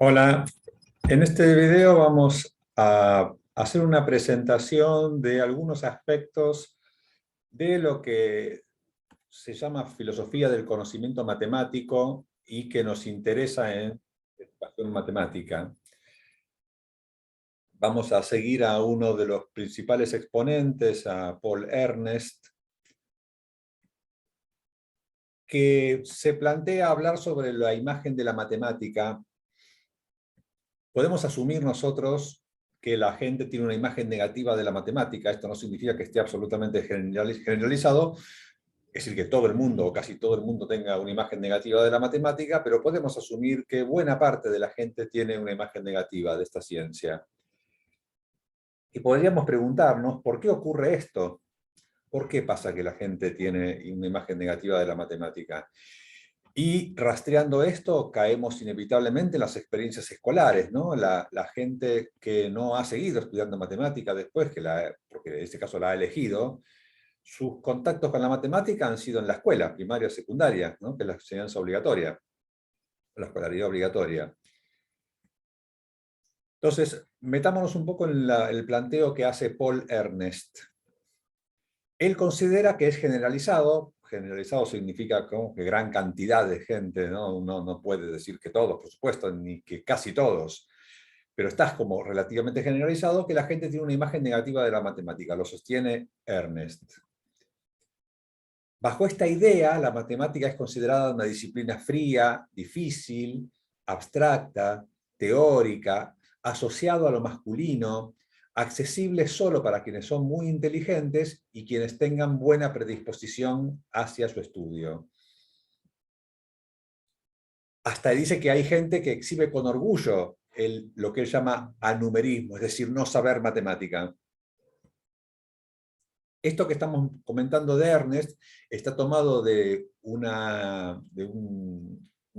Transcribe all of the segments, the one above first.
Hola, en este video vamos a hacer una presentación de algunos aspectos de lo que se llama filosofía del conocimiento matemático y que nos interesa en educación matemática. Vamos a seguir a uno de los principales exponentes, a Paul Ernst, que se plantea hablar sobre la imagen de la matemática. Podemos asumir nosotros que la gente tiene una imagen negativa de la matemática. Esto no significa que esté absolutamente generalizado, es decir, que todo el mundo o casi todo el mundo tenga una imagen negativa de la matemática, pero podemos asumir que buena parte de la gente tiene una imagen negativa de esta ciencia. Y podríamos preguntarnos, ¿por qué ocurre esto? ¿Por qué pasa que la gente tiene una imagen negativa de la matemática? Y rastreando esto, caemos inevitablemente en las experiencias escolares, ¿no? La gente que no ha seguido estudiando matemática después, porque en este caso la ha elegido, sus contactos con la matemática han sido en la escuela, primaria, secundaria, ¿no? Que es la enseñanza obligatoria, la escolaridad obligatoria. Entonces, metámonos un poco en el planteo que hace Paul Ernst. Él considera que es generalizado significa como que gran cantidad de gente, ¿no? Uno no puede decir que todos, por supuesto, ni que casi todos, pero está como relativamente generalizado que la gente tiene una imagen negativa de la matemática, lo sostiene Ernst. Bajo esta idea, la matemática es considerada una disciplina fría, difícil, abstracta, teórica, asociado a lo masculino, accesible solo para quienes son muy inteligentes y quienes tengan buena predisposición hacia su estudio. Hasta dice que hay gente que exhibe con orgullo lo que él llama anumerismo, es decir, no saber matemática. Esto que estamos comentando de Ernst está tomado de un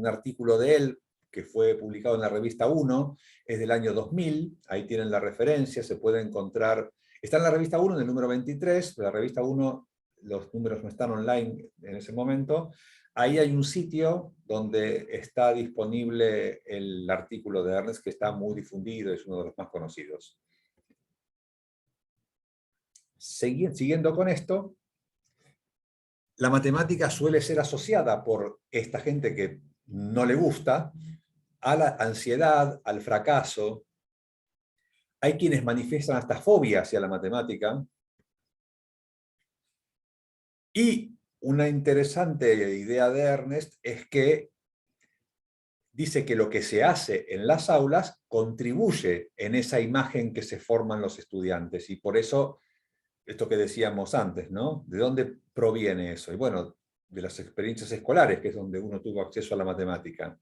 artículo de él que fue publicado en la revista 1, es del año 2000, ahí tienen la referencia, se puede encontrar, está en la revista 1 en el número 23, la revista 1, los números no están online en ese momento, ahí hay un sitio donde está disponible el artículo de Ernst que está muy difundido, es uno de los más conocidos. Siguiendo con esto, la matemática suele ser asociada por esta gente que no le gusta a la ansiedad, al fracaso. Hay quienes manifiestan hasta fobia hacia la matemática. Y una interesante idea de Ernst es que dice que lo que se hace en las aulas contribuye en esa imagen que se forman los estudiantes. Y por eso, esto que decíamos antes, ¿no? ¿De dónde proviene eso? Y bueno, de las experiencias escolares, que es donde uno tuvo acceso a la matemática.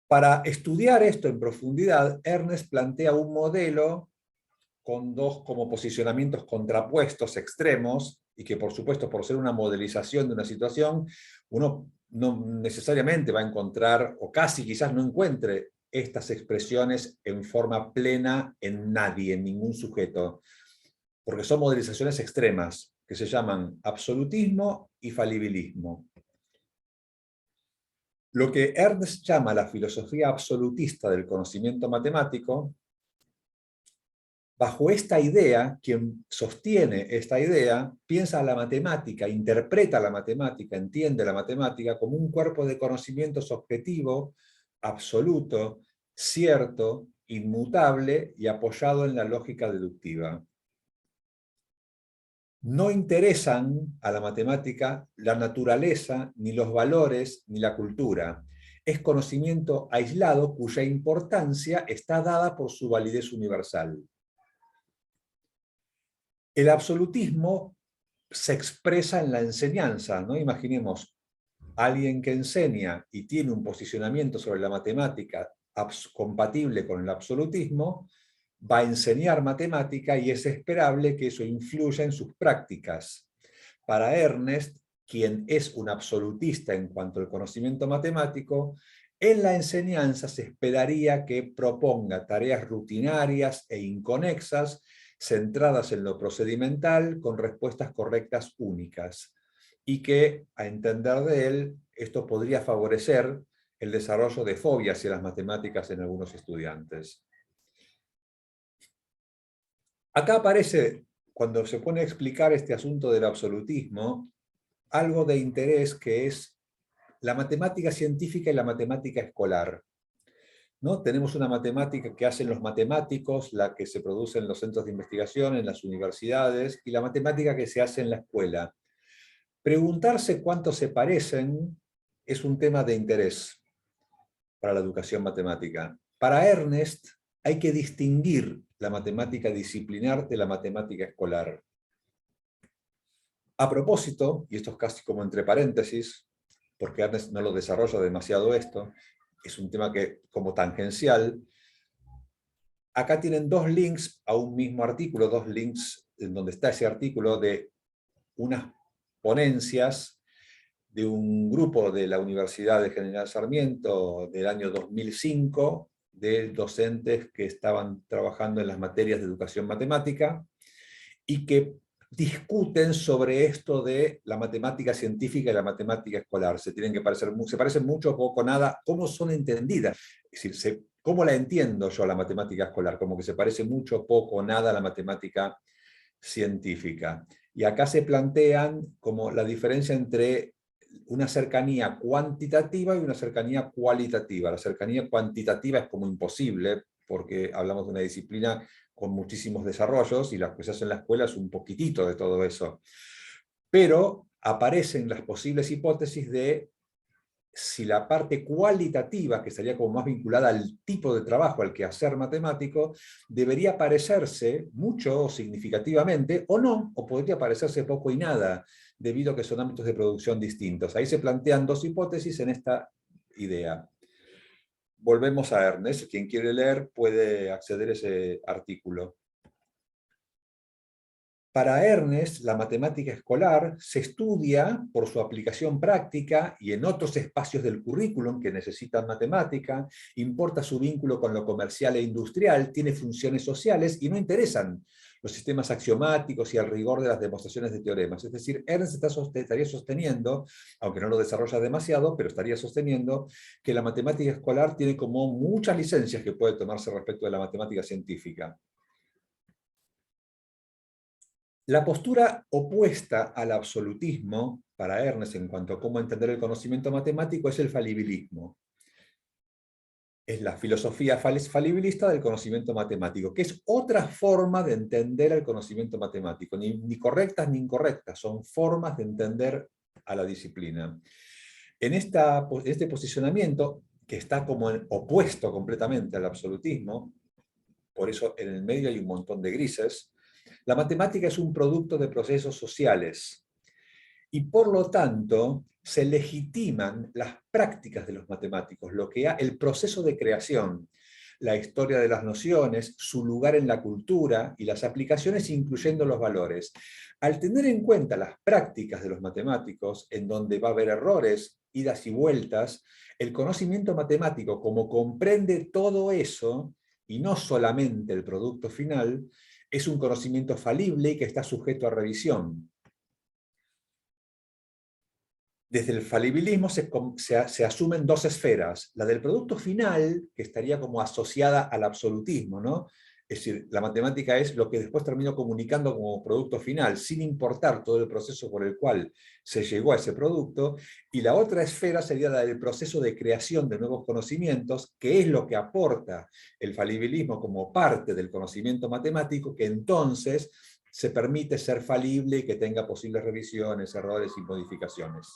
Para estudiar esto en profundidad, Ernst plantea un modelo con dos como posicionamientos contrapuestos extremos, y que por supuesto por ser una modelización de una situación, uno no necesariamente va a encontrar, o casi quizás no encuentre, estas expresiones en forma plena en nadie, en ningún sujeto, porque son modelizaciones extremas, que se llaman absolutismo y falibilismo. Lo que Ernst llama la filosofía absolutista del conocimiento matemático, bajo esta idea, quien sostiene esta idea, piensa la matemática, interpreta la matemática, entiende la matemática como un cuerpo de conocimientos objetivo, absoluto, cierto, inmutable y apoyado en la lógica deductiva. No interesan a la matemática la naturaleza, ni los valores, ni la cultura. Es conocimiento aislado cuya importancia está dada por su validez universal. El absolutismo se expresa en la enseñanza, ¿no? Imaginemos, alguien que enseña y tiene un posicionamiento sobre la matemática compatible con el absolutismo, va a enseñar matemática y es esperable que eso influya en sus prácticas. Para Ernst, quien es un absolutista en cuanto al conocimiento matemático, en la enseñanza se esperaría que proponga tareas rutinarias e inconexas, centradas en lo procedimental, con respuestas correctas únicas, y que, a entender de él, esto podría favorecer el desarrollo de fobias hacia las matemáticas en algunos estudiantes. Acá aparece, cuando se pone a explicar este asunto del absolutismo, algo de interés que es la matemática científica y la matemática escolar, ¿no? Tenemos una matemática que hacen los matemáticos, la que se produce en los centros de investigación, en las universidades, y la matemática que se hace en la escuela. Preguntarse cuánto se parecen es un tema de interés para la educación matemática. Para Ernest hay que distinguir la matemática disciplinar de la matemática escolar. A propósito, y esto es casi como entre paréntesis, porque Ernest no lo desarrolla demasiado esto, es un tema que como tangencial, acá tienen dos links a un mismo artículo, dos links en donde está ese artículo de unas ponencias de un grupo de la Universidad de General Sarmiento del año 2005, de docentes que estaban trabajando en las materias de educación matemática y que discuten sobre esto de la matemática científica y la matemática escolar. Se parecen mucho o poco nada, cómo son entendidas. Es decir, ¿cómo la entiendo yo la matemática escolar? Como que se parece mucho, poco, nada a la matemática científica. Y acá se plantean como la diferencia entre una cercanía cuantitativa y una cercanía cualitativa. La cercanía cuantitativa es como imposible, porque hablamos de una disciplina con muchísimos desarrollos, y las que se hacen en la escuela es un poquitito de todo eso. Pero aparecen las posibles hipótesis de si la parte cualitativa, que estaría como más vinculada al tipo de trabajo, al quehacer matemático, debería parecerse mucho o significativamente, o no, o podría parecerse poco y nada, debido a que son ámbitos de producción distintos. Ahí se plantean dos hipótesis en esta idea. Volvemos a Ernest. Quien quiere leer puede acceder a ese artículo. Para Ernest, la matemática escolar se estudia por su aplicación práctica y en otros espacios del currículum que necesitan matemática, importa su vínculo con lo comercial e industrial, tiene funciones sociales y no interesan los sistemas axiomáticos y el rigor de las demostraciones de teoremas. Es decir, Ernest estaría sosteniendo, aunque no lo desarrolla demasiado, pero estaría sosteniendo que la matemática escolar tiene como muchas licencias que puede tomarse respecto de la matemática científica. La postura opuesta al absolutismo, para Ernest, en cuanto a cómo entender el conocimiento matemático, es el falibilismo. Es la filosofía falibilista del conocimiento matemático, que es otra forma de entender el conocimiento matemático, ni correctas ni incorrectas, son formas de entender a la disciplina. En este posicionamiento, que está como opuesto completamente al absolutismo, por eso en el medio hay un montón de grises, la matemática es un producto de procesos sociales y por lo tanto se legitiman las prácticas de los matemáticos, el proceso de creación, la historia de las nociones, su lugar en la cultura y las aplicaciones incluyendo los valores. Al tener en cuenta las prácticas de los matemáticos, en donde va a haber errores, idas y vueltas, el conocimiento matemático, como comprende todo eso, y no solamente el producto final, es un conocimiento falible y que está sujeto a revisión. Desde el falibilismo se asumen dos esferas. La del producto final, que estaría como asociada al absolutismo, ¿no? Es decir, la matemática es lo que después termino comunicando como producto final, sin importar todo el proceso por el cual se llegó a ese producto. Y la otra esfera sería la del proceso de creación de nuevos conocimientos, que es lo que aporta el falibilismo como parte del conocimiento matemático, que entonces se permite ser falible y que tenga posibles revisiones, errores y modificaciones.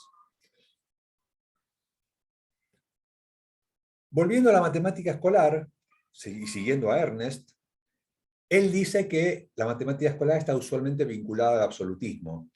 Volviendo a la matemática escolar, y siguiendo a Ernest, él dice que la matemática escolar está usualmente vinculada al absolutismo.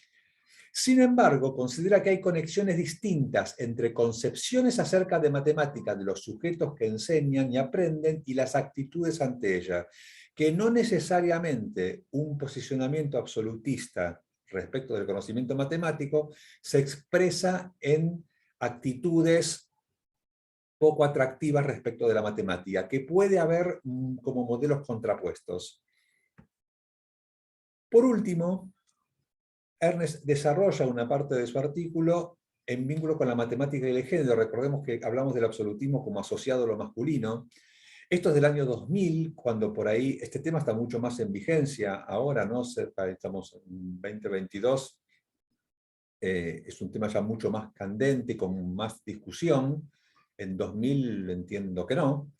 Sin embargo, considera que hay conexiones distintas entre concepciones acerca de matemáticas de los sujetos que enseñan y aprenden y las actitudes ante ella, que no necesariamente un posicionamiento absolutista respecto del conocimiento matemático se expresa en actitudes poco atractivas respecto de la matemática, que puede haber como modelos contrapuestos. Por último, Ernest desarrolla una parte de su artículo en vínculo con la matemática y el género. Recordemos que hablamos del absolutismo como asociado a lo masculino. Esto es del año 2000, cuando por ahí, este tema está mucho más en vigencia ahora, ¿no? Estamos en 2022, es un tema ya mucho más candente, con más discusión. En 2000 entiendo que no.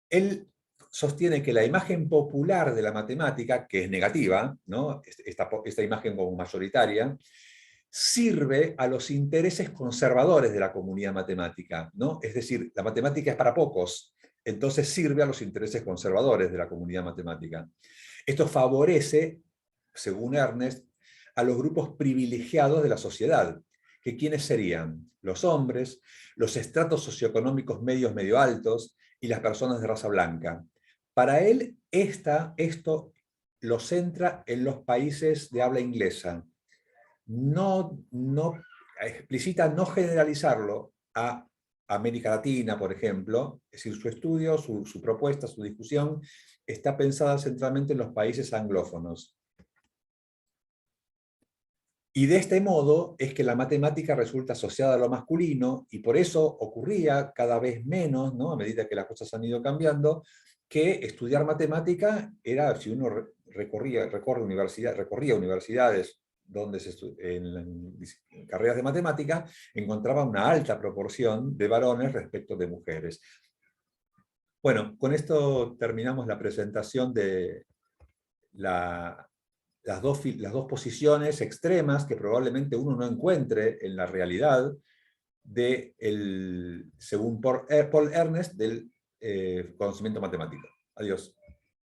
Él sostiene que la imagen popular de la matemática, que es negativa, ¿no? Esta imagen como mayoritaria, sirve a los intereses conservadores de la comunidad matemática, ¿no? Es decir, la matemática es para pocos, entonces sirve a los intereses conservadores de la comunidad matemática. Esto favorece, según Ernest, a los grupos privilegiados de la sociedad, que ¿quiénes serían? Los hombres, los estratos socioeconómicos medios medio altos y las personas de raza blanca. Para él, esto lo centra en los países de habla inglesa. No explicita no generalizarlo a América Latina, por ejemplo. Es decir, su estudio, su propuesta, su discusión está pensada centralmente en los países anglófonos. Y de este modo es que la matemática resulta asociada a lo masculino, y por eso ocurría cada vez menos, ¿no? A medida que las cosas han ido cambiando, que estudiar matemática era, si uno recorría universidades donde en carreras de matemática, encontraba una alta proporción de varones respecto de mujeres. Bueno, con esto terminamos la presentación de las dos posiciones extremas que probablemente uno no encuentre en la realidad según Paul Ernest, del conocimiento matemático. Adiós.